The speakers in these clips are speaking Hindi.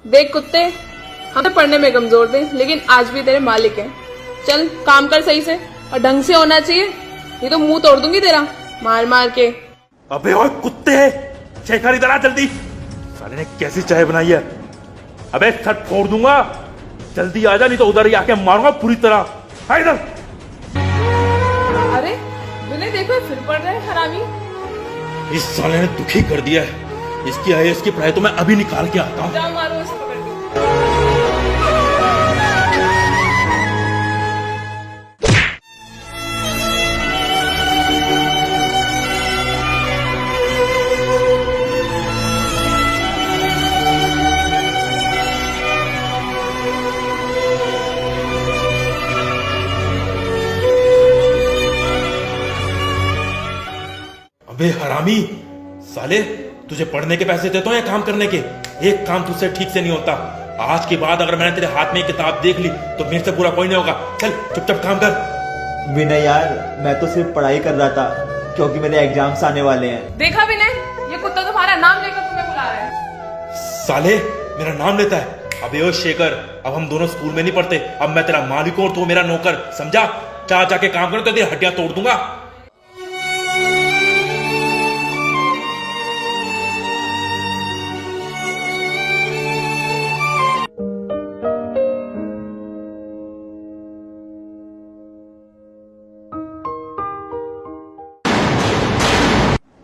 देख कुत्ते, हम तो पढ़ने में कमजोर थे लेकिन आज भी तेरे मालिक हैं। चल काम कर सही से और ढंग से होना चाहिए, ये तो मुंह तोड़ दूंगी तेरा मार मार के। अबे ओए कुत्ते, शेखर इधर आ जल्दी। साले ने कैसी चाय बनाई है। अबे सर फोड़ दूंगा, जल्दी आजा नहीं तो उधर ही आके मारूंगा पूरी तरह। आ इधर। अरे विनय देखो फिर पड़ रहा है हरामी। इस साले ने दुखी कर दिया है। इसकी आईएएस की पढ़ाई तो मैं अभी निकाल के आता हूँ। जाओ मारो इसे पकड़ के। अबे हरामी साले, तुझे पढ़ने के पैसे देता हूं या काम करने के? एक काम तुझसे ठीक से नहीं होता। आज के बाद अगर मैंने तेरे हाथ में किताब देख ली तो मेरे से पूरा कोई नहीं होगा। चल चुपचाप काम कर। विनय यार, मैं तो सिर्फ पढ़ाई कर रहा था क्योंकि मेरे एग्जाम्स आने वाले हैं। देखा विनय, ये कुत्ता तुम्हारा नाम लेकर तुम्हें बुला रहा है। साले मेरा नाम लेता है। अबे ओ शेखर, अब हम दोनों स्कूल में नहीं पढ़ते। अब मैं तेरा मालिक हूं और तू मेरा नौकर, समझा? जा जाके काम करो तो तेरी हड्डियां तोड़ दूंगा।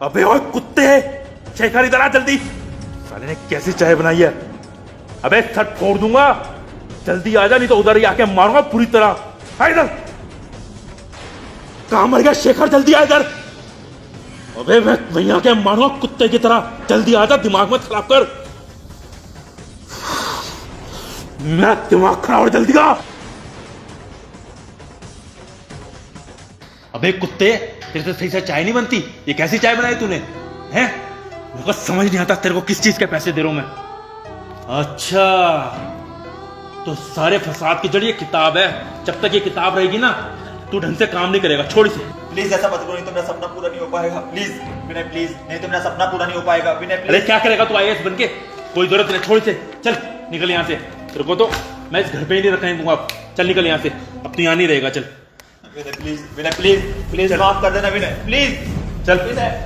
अबे ओए कुत्ते, शेखर इधर आ जल्दी। साले ने कैसी चाय बनाई है। अबे सर फोड़ दूंगा, जल्दी आजा नहीं तो उधर ही आके मारूंगा पूरी तरह। आ इधर। कहां मर गया शेखर, जल्दी आ इधर। अबे मैं वहीं आके मारूंगा कुत्ते की तरह, जल्दी आजा, दिमाग मत खराब कर। मैं दिमाग खराब और जल्दी आ। अबे कुत्ते, तेरे से सही से चाय नहीं बनती। ये कैसी चाय बनाई तूने? हैं? मेरे को समझ नहीं आता तेरे को किस चीज के पैसे दे रहा हूं मैं। अच्छा, तो सारे फसाद की जड़ ये किताब है। जब तक ये किताब रहेगी ना, तू ढंग से काम नहीं करेगा। छोड़ इसे। प्लीज ऐसा मत करो, नहीं तो मेरा सपना पूरा नहीं हो पाएगा। प्लीज विनय, प्लीज, नहीं तो मेरा सपना पूरा नहीं हो पाएगा। विनय अरे प्लीज। क्या करेगा तू आईएएस बनके? कोई जरूरत नहीं, छोड़ इसे। चल निकल यहाँ से। तेरे को तो मैं इस घर पे ही नहीं रखने दूंगा अब। चल निकल यहाँ से, अब तू यहाँ नहीं रहेगा। चल विनय प्लीज, विनय प्लीज, प्लीज माफ कर देना विनय, प्लीज। चल। विनय।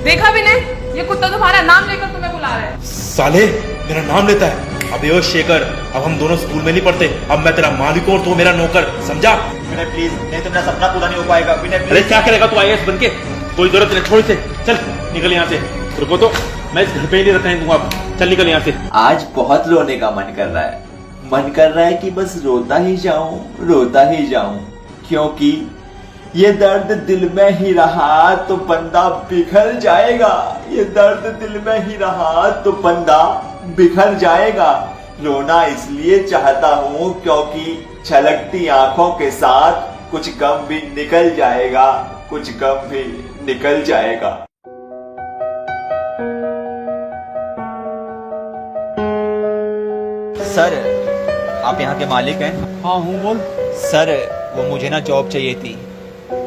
देखा विनय, ये कुत्ता तुम्हारा नाम लेकर तुम्हें बुला रहा है। साले मेरा नाम लेता है। अबे ओ शेखर, अब हम दोनों स्कूल में नहीं पढ़ते। अब मैं तेरा मालिक हूं और तू मेरा नौकर, समझा? विनय प्लीज, नहीं तो मेरा सपना पूरा नहीं हो पाएगा। विनय अरे प्लीज। क्या करेगा तू आईएएस बनके? कोई जरूरत नहीं, छोड़ इसे। चल निकल यहाँ से। तेरे को तो मैं इस घर पे ही नहीं रखने दूंगा अब। चल निकल यहाँ से। आज बहुत रोने का मन कर रहा है। मन कर रहा है कि बस रोता ही जाऊं, रोता ही जाऊं, क्योंकि ये दर्द दिल में ही रहा तो बंदा बिखर जाएगा। ये दर्द दिल में ही रहा तो बंदा बिखर जाएगा। रोना इसलिए चाहता हूँ क्योंकि छलकती आंखों के साथ कुछ गम भी निकल जाएगा, कुछ गम भी निकल जाएगा। सर, आप यहाँ के मालिक हैं? हाँ हूँ, बोल। सर, वो मुझे ना जॉब चाहिए थी।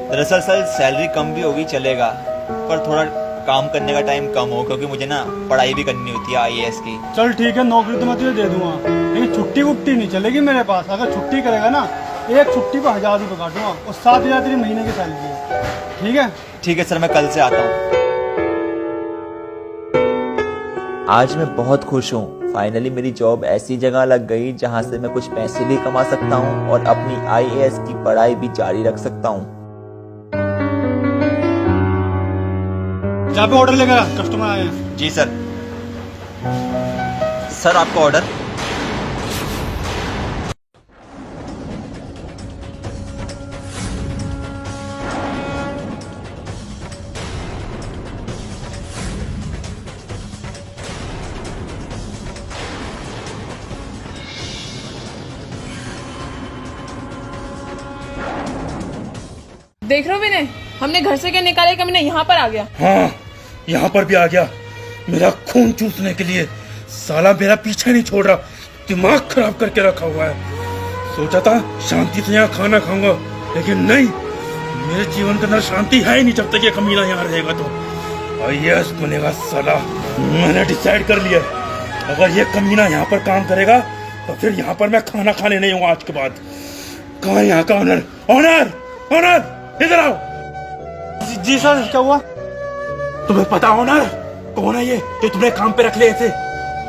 दरअसल सर, सैलरी कम भी होगी चलेगा, पर थोड़ा काम करने का टाइम कम हो, क्योंकि मुझे ना पढ़ाई भी करनी होती है आईएएस की। चल ठीक है, नौकरी तो मैं तुझे दे दूंगा, लेकिन छुट्टी वुट्टी नहीं चलेगी मेरे पास। अगर छुट्टी करेगा ना, एक छुट्टी पर 1000 रुपये काटूंगा और 7000 तेरी महीने की सैलरी है। ठीक है? ठीक है सर, मैं कल से आता हूँ। आज मैं बहुत खुश हूँ। फाइनली मेरी जॉब ऐसी जगह लग गई जहाँ से मैं कुछ पैसे भी कमा सकता हूँ और अपनी आईएएस की पढ़ाई भी जारी रख सकता हूँ। जहाँ पे ऑर्डर लेकर कस्टमर आए हैं। जी सर। सर आपका ऑर्डर। देख रहे हो विनय, हमने घर से क्या निकाले, कमीने यहाँ पर आ गया। हाँ, यहाँ पर भी आ गया मेरा खून चूसने के लिए। साला मेरा पीछे नहीं छोड़ रहा, दिमाग खराब करके रखा हुआ है। सोचा था शांति से यहाँ खाना खाऊंगा, लेकिन नहीं, मेरे जीवन के अंदर शांति है ही नहीं जब तक ये कमीना यहाँ रहेगा। तो आईएएस बनेगा साला। मैंने डिसाइड कर लिया है, अगर ये कमीना यहाँ पर काम करेगा तो फिर यहाँ पर मैं खाना खाने नहीं हूँ आज के बाद। कहाँ है यहाँ का ऑनर? ऑनर, ऑनर इधर आओ। जी सर, क्या हुआ? तुम्हें पता ऑनर कौन है ये जो तुम्हें काम पे रख ले थे?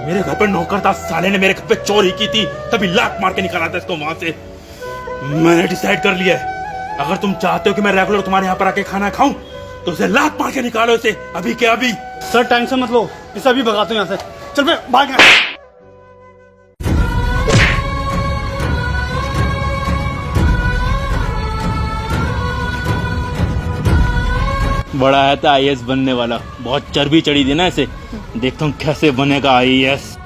मेरे घर पर नौकर था, साले ने मेरे घर पे चोरी की थी, तभी लात मार के निकाला था इसको वहां से। मैंने डिसाइड कर लिया है, अगर तुम चाहते हो कि मैं रेगुलर तुम्हारे यहाँ पर आके खाना खाऊं तो उसे लात मार के निकालो इसे, अभी के अभी। सर टेंशन मत लो, इसे अभी भगाता हूँ यहाँ से। चल मैं भाग गया। बड़ा है था आईएएस बनने वाला, बहुत चर्बी चढ़ी थी ना इसे। देखता हूँ कैसे बनेगा आईएएस।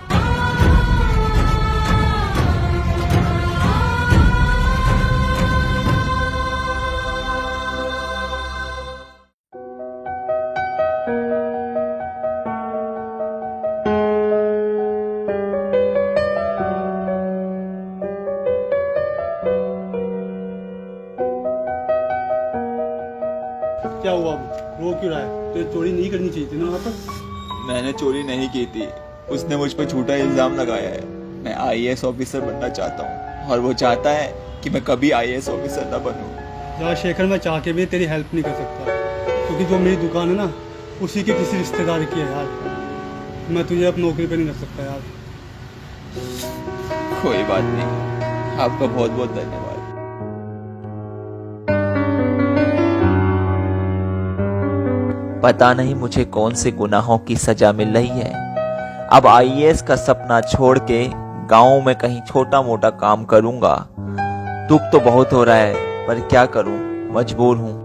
क्या हुआ अब? रो क्यों रहा है? तो चोरी नहीं करनी चाहिए थी ना वहाँ पर। मैंने चोरी नहीं की थी, उसने मुझ पर झूठा इल्जाम लगाया है। मैं आईएएस ऑफिसर बनना चाहता हूँ और वो चाहता है कि मैं कभी आईएएस ऑफिसर ना बनूं। यार शेखर, मैं चाह के भी तेरी हेल्प नहीं कर सकता, क्योंकि जो मेरी दुकान है ना उसी के किसी रिश्तेदार की है यार। मैं तुझे अब नौकरी पे नहीं कर सकता यार। कोई बात नहीं, आपका बहुत बहुत धन्यवाद। पता नहीं मुझे कौन से गुनाहों की सजा मिल रही है। अब आईएएस का सपना छोड़ के गांव में कहीं छोटा मोटा काम करूंगा। दुख तो बहुत हो रहा है, पर क्या करूं, मजबूर हूं।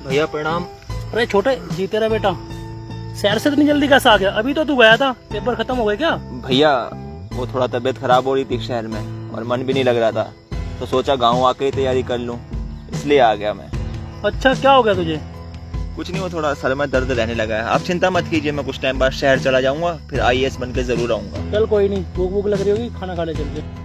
भैया प्रणाम। अरे छोटे, जीते रहा बेटा। शहर से इतनी जल्दी कैसे आ गया? अभी तो तू गया था, पेपर खत्म हो गए क्या? भैया वो थोड़ा तबीयत खराब हो रही थी शहर में और मन भी नहीं लग रहा था, तो सोचा गांव आके ही तैयारी कर लूं, इसलिए आ गया मैं। अच्छा, क्या हो गया तुझे? कुछ नहीं, वो थोड़ा सर में दर्द रहने लगा है। आप चिंता मत कीजिए, मैं कुछ टाइम बाद शहर चला जाऊंगा, फिर आईएएस बन के जरूर आऊंगा। चल कोई नहीं, भूख भूख लग रही होगी, खाना खा ले चल के।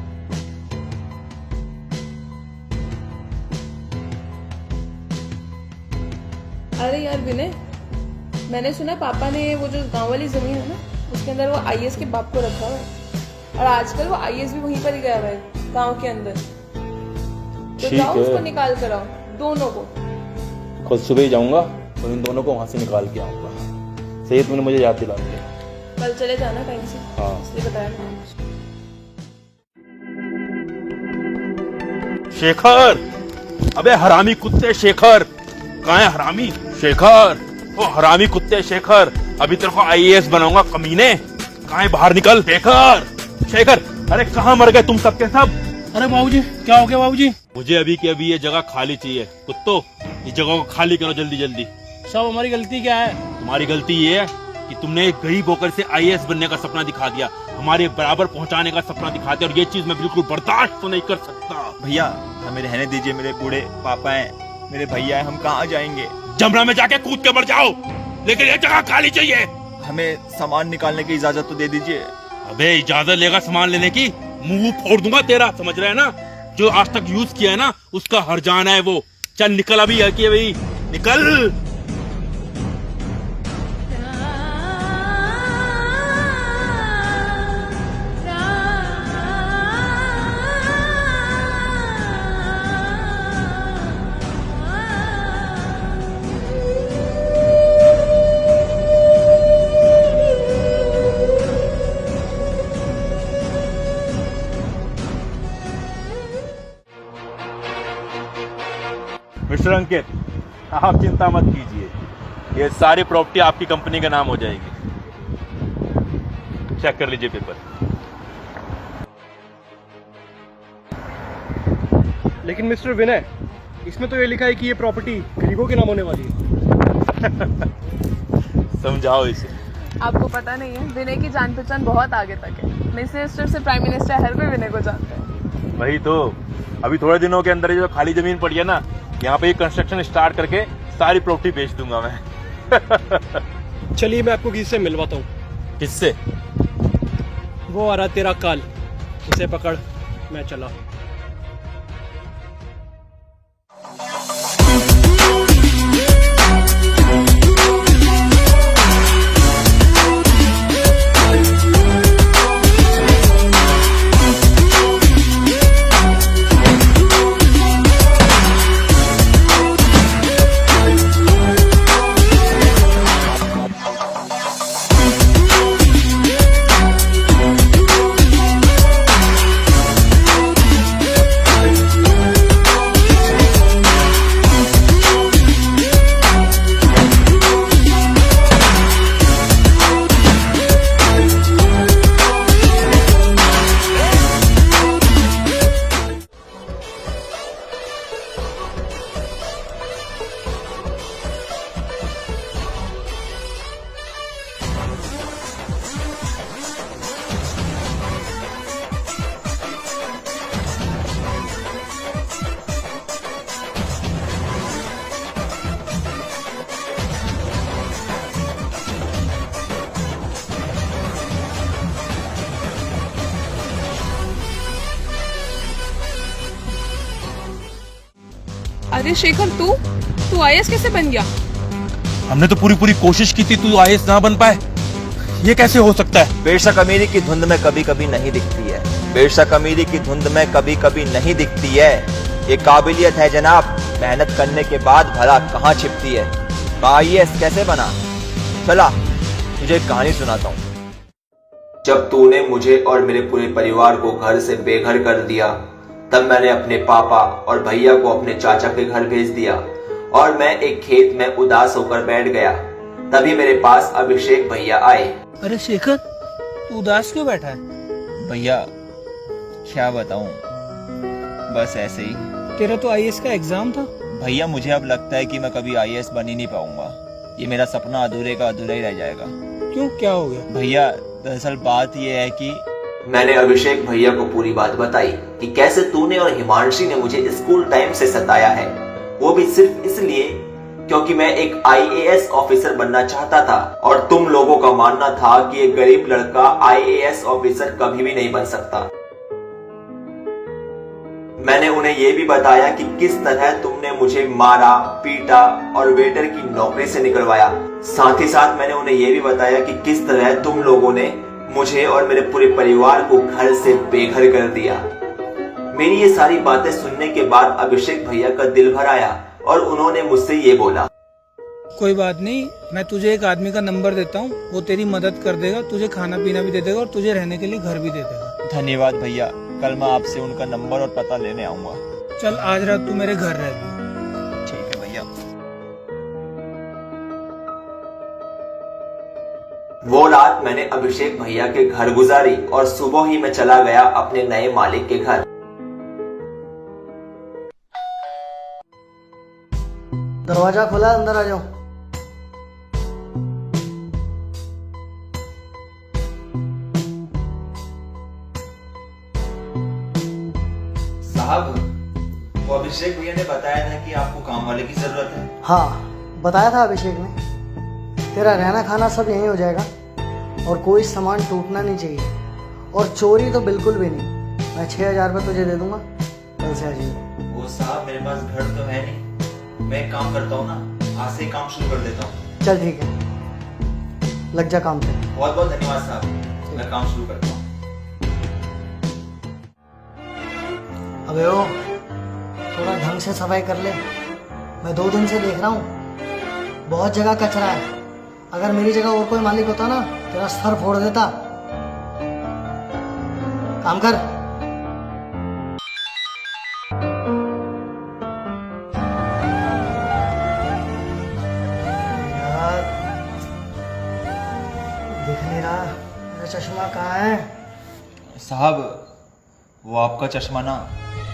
अरे यार विनय, मैंने सुना पापा ने वो जो गांव वाली जमीन है ना, उसके अंदर वो आईएएस के बाप को रखा हुआ है, और आजकल वो आईएएस भी वहीं पर ही गया हुआ है गांव के अंदर। तो जाओ उसको निकाल कर आओ, दोनों को। कल सुबह ही जाऊंगा और इन दोनों को वहां से निकाल के आऊंगा। सही है, तुमने मुझे याद दिला दिया। कल चले जाना टाइम से। हाँ। इसलिए बताया मैंने। शेखर, अबे हरामी कुत्ते शेखर, कहाँ है हरामी शेखर? ओ हरामी कुत्ते शेखर, अभी तेरे को आईएएस बनाऊंगा कमीने। कहाँ है, बाहर निकल शेखर। शेखर, अरे कहाँ मर गए तुम सबके सब? अरे बाबूजी, क्या हो गया बाबूजी? मुझे अभी के अभी ये जगह खाली चाहिए। कुत्तो, इस जगह को खाली करो जल्दी जल्दी। सब हमारी गलती क्या है? तुम्हारी गलती ये है कि तुमने एक गरीब होकर से आईएएस बनने का सपना दिखा दिया, हमारे बराबर पहुंचाने का सपना दिखा दिया, और ये चीज मैं बिल्कुल बर्दाश्त तो नहीं कर सकता। भैया हमें रहने दीजिए, मेरे बूढ़े पापा हैं, मेरे भैया हैं, हम कहाँ जाएंगे? जमना में जाके कूद के मर जाओ, लेकिन ये जगह खाली चाहिए। हमें सामान निकालने की इजाजत तो दे दीजिए। अबे इजाजत लेगा सामान लेने की, मुंह फोड़ दूंगा तेरा, समझ रहे हैं ना? जो आज तक यूज किया है ना, उसका हर जाना है वो। चल निकल अभी, है कि भाई निकल। मिस्टर अंकित, आप चिंता मत कीजिए, ये सारी प्रॉपर्टी आपकी कंपनी का नाम हो जाएगी। चेक कर लीजिए पेपर। लेकिन मिस्टर विनय, इसमें तो ये लिखा है कि ये प्रॉपर्टी गरीबों के नाम होने वाली है। समझाओ इसे। आपको पता नहीं है, विनय की जान पहचान बहुत आगे तक है। मिनिस्टर से प्राइम मिनिस्टर हर कोई विनय को जानता है। वही तो, अभी थोड़े दिनों के अंदर ये जो खाली जमीन पड़ी है ना, यहाँ पे कंस्ट्रक्शन स्टार्ट करके सारी प्रॉपर्टी बेच दूंगा मैं। चलिए मैं आपको किसी से मिलवाता हूँ। किससे? वो आ रहा तेरा काल, उसे पकड़, मैं चला। अरे शेखर, तू आईएएस कैसे बन गया? हमने तो पूरी कोशिश की थी, तू आईएएस ना बन पाए, ये कैसे हो सकता है? बेशक अमीरी की धुंध में कभी कभी नहीं दिखती है, बेशक अमीरी की धुंध में कभी कभी नहीं दिखती है। ये काबिलियत है जनाब, मेहनत करने के बाद भला कहाँ छिपती है। आईएएस कैसे बना? चला तुझे एक कहानी सुनाता हूँ। जब तूने मुझे और मेरे पूरे परिवार को घर से बेघर कर दिया, तब मैंने अपने पापा और भैया को अपने चाचा के घर भेज दिया और मैं एक खेत में उदास होकर बैठ गया। तभी मेरे पास अभिषेक भैया आए। अरे शेखर, तू उदास क्यों बैठा है? भैया क्या बताऊं, बस ऐसे ही। तेरा तो आईएएस का एग्जाम था। भैया मुझे अब लगता है कि मैं कभी आईएएस बन ही नहीं पाऊंगा। ये मेरा सपना अधूरे का अधूरा ही रह जाएगा। क्यों, क्या हो गया? भैया दरअसल बात यह है कि मैंने अभिषेक भैया को पूरी बात बताई कि कैसे तूने और हिमांशी ने मुझे स्कूल टाइम से सताया है, वो भी सिर्फ इसलिए क्योंकि मैं एक आईएएस ऑफिसर बनना चाहता था और तुम लोगों का मानना था कि एक गरीब लड़का आईएएस ऑफिसर कभी भी नहीं बन सकता। मैंने उन्हें यह भी बताया कि किस तरह तुमने मुझे मारा, पीटा और वेटर की नौकरी से निकलवाया। साथ ही साथ मैंने उन्हें यह भी बताया कि किस तरह तुम लोगों ने मुझे और मेरे पूरे परिवार को घर से बेघर कर दिया। मेरी ये सारी बातें सुनने के बाद अभिषेक भैया का दिल भर आया और उन्होंने मुझसे ये बोला, कोई बात नहीं, मैं तुझे एक आदमी का नंबर देता हूँ, वो तेरी मदद कर देगा, तुझे खाना पीना भी दे देगा और तुझे रहने के लिए घर भी दे देगा। धन्यवाद भैया, कल मैं आपसे उनका नंबर और पता लेने आऊंगा। चल आज रात तू मेरे घर रह। ठीक है भैया। वो रात मैंने अभिषेक भैया के घर गुजारी और सुबह ही मैं चला गया अपने नए मालिक के घर। दरवाजा खुला, अंदर आ जाओ। साहब, वो अभिषेक भैया ने बताया था कि आपको काम वाले की जरूरत है। हाँ, बताया था अभिषेक ने। तेरा रहना खाना सब यहीं हो जाएगा और कोई सामान टूटना नहीं चाहिए और चोरी तो बिल्कुल भी नहीं। मैं 6,000 रुपये तुझे दे दूंगा, कल से आ जाइए। वो साहब मेरे पास घर तो है नहीं, मैं एक काम करता हूँ ना, आज से ही काम शुरू कर देता हूँ। चल ठीक है, लग जा काम पे। बहुत बहुत धन्यवाद साहब, मैं काम शुरू करता हूँ। अबे ओ, थोड़ा ढंग से सफाई कर ले। मैं 2 दिन से देख रहा हूँ, बहुत जगह कचरा है। अगर मेरी जगह और कोई मालिक होता ना, तेरा सर फोड़ देता। काम कर। साहब वो आपका चश्मा ना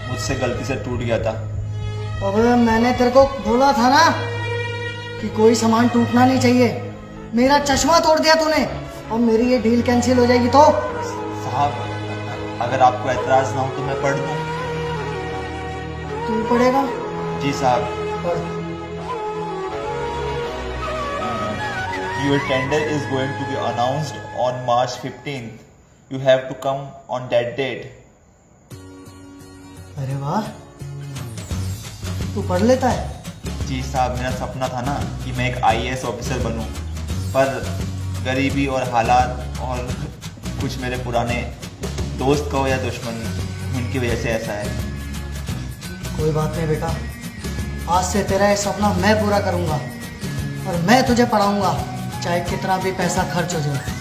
मुझसे गलती से टूट गया था। अबे मैंने तेरे को बोला था ना कि कोई सामान टूटना नहीं चाहिए। मेरा चश्मा तोड़ दिया तूने और मेरी ये डील कैंसिल हो जाएगी तो? साहब अगर आपको एतराज ना हो तो मैं पढ़ दूं। तू पढ़ेगा? जी साहब। पढ़। Your tender is going to be announced on March 15th. You have to come on that date. अरे वाह, तू पढ़ लेता है? जी साहब, मेरा सपना था ना कि मैं एक IAS ऑफिसर बनूं, पर गरीबी और हालात और कुछ मेरे पुराने दोस्त कहो या दुश्मन, उनकी वजह से ऐसा है। कोई बात नहीं बेटा, आज से तेरा ये सपना मैं पूरा करूंगा और मैं तुझे पढ़ाऊंगा, चाहे कितना भी पैसा खर्च हो जाए।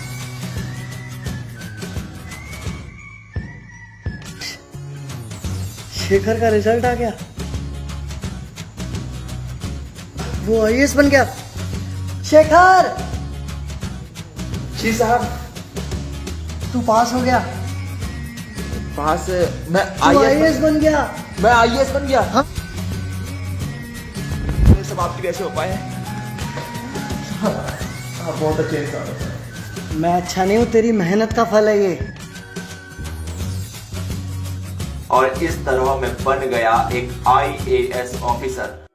शेखर का रिजल्ट आ गया, वो IAS बन गया। शेखर, जी साहब। तू पास हो गया, पास मैं तू IAS बन गया। मैं IAS बन गया। हाँ? ये सब आपकी वजह से हो पाए हैं। हाँ, बहुत अच्छे इंसान हो। मैं अच्छा नहीं हूँ, तेरी मेहनत का फल है ये। और इस तरह मैं बन गया एक IAS ऑफिसर।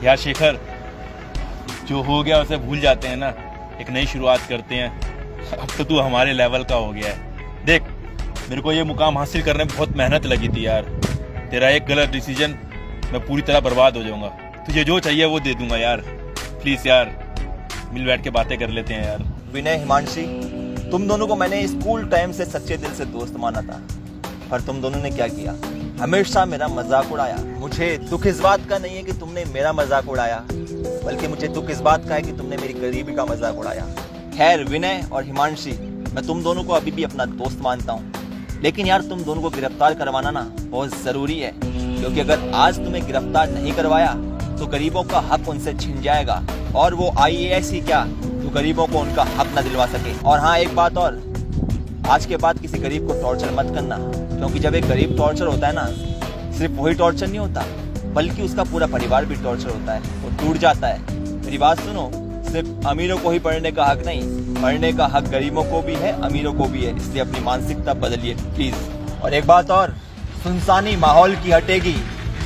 यार शेखर, जो हो गया उसे भूल जाते हैं ना, एक नई शुरुआत करते हैं। अब तो तू हमारे लेवल का हो गया है। देख, मेरे को ये मुकाम हासिल करने में बहुत मेहनत लगी थी यार। तेरा एक गलत डिसीजन, मैं पूरी तरह बर्बाद हो जाऊंगा। तुझे जो चाहिए वो दे दूंगा यार। प्लीज यार, मिल बैठ के बातें कर लेते हैं यार। विनय, हिमांशी, तुम दोनों को मैंने स्कूल टाइम से सच्चे दिल से दोस्त माना था, पर तुम दोनों ने क्या किया? हमेशा मेरा मजाक उड़ाया। मुझे दुख इस बात का नहीं है कि तुमने मेरा मजाक उड़ाया, बल्कि मुझे दुख इस बात का है कि तुमने मेरी गरीबी का मजाक उड़ाया। खैर विनय और हिमांशी, मैं तुम दोनों को अभी भी अपना दोस्त मानता हूँ, लेकिन यार तुम दोनों को गिरफ्तार करवाना ना बहुत जरूरी है, क्योंकि अगर आज तुम्हें गिरफ्तार नहीं करवाया तो गरीबों का हक उनसे छिन जाएगा, और वो IAS ही क्या, तो गरीबों को उनका हक न दिलवा सके। और हाँ, एक बात और, आज के बाद किसी गरीब को टॉर्चर मत करना, क्योंकि जब एक गरीब टॉर्चर होता है ना, सिर्फ वही टॉर्चर नहीं होता, बल्कि उसका पूरा परिवार भी टॉर्चर होता है, वो टूट जाता है। मेरी बात सुनो, सिर्फ अमीरों को ही पढ़ने का हक नहीं, पढ़ने का हक गरीबों को भी है, अमीरों को भी है। इसलिए अपनी मानसिकता बदलिए प्लीज। और एक बात और, सुनसानी माहौल की हटेगी,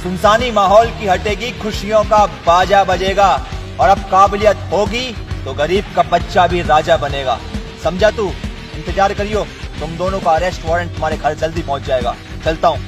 सुनसानी माहौल की हटेगी, खुशियों का बाजा बजेगा, और अब काबिलियत होगी तो गरीब का बच्चा भी राजा बनेगा। समझा तू? इंतजार करियो, तुम दोनों का अरेस्ट वारंट तुम्हारे घर जल्दी पहुंच जाएगा। चलता हूं।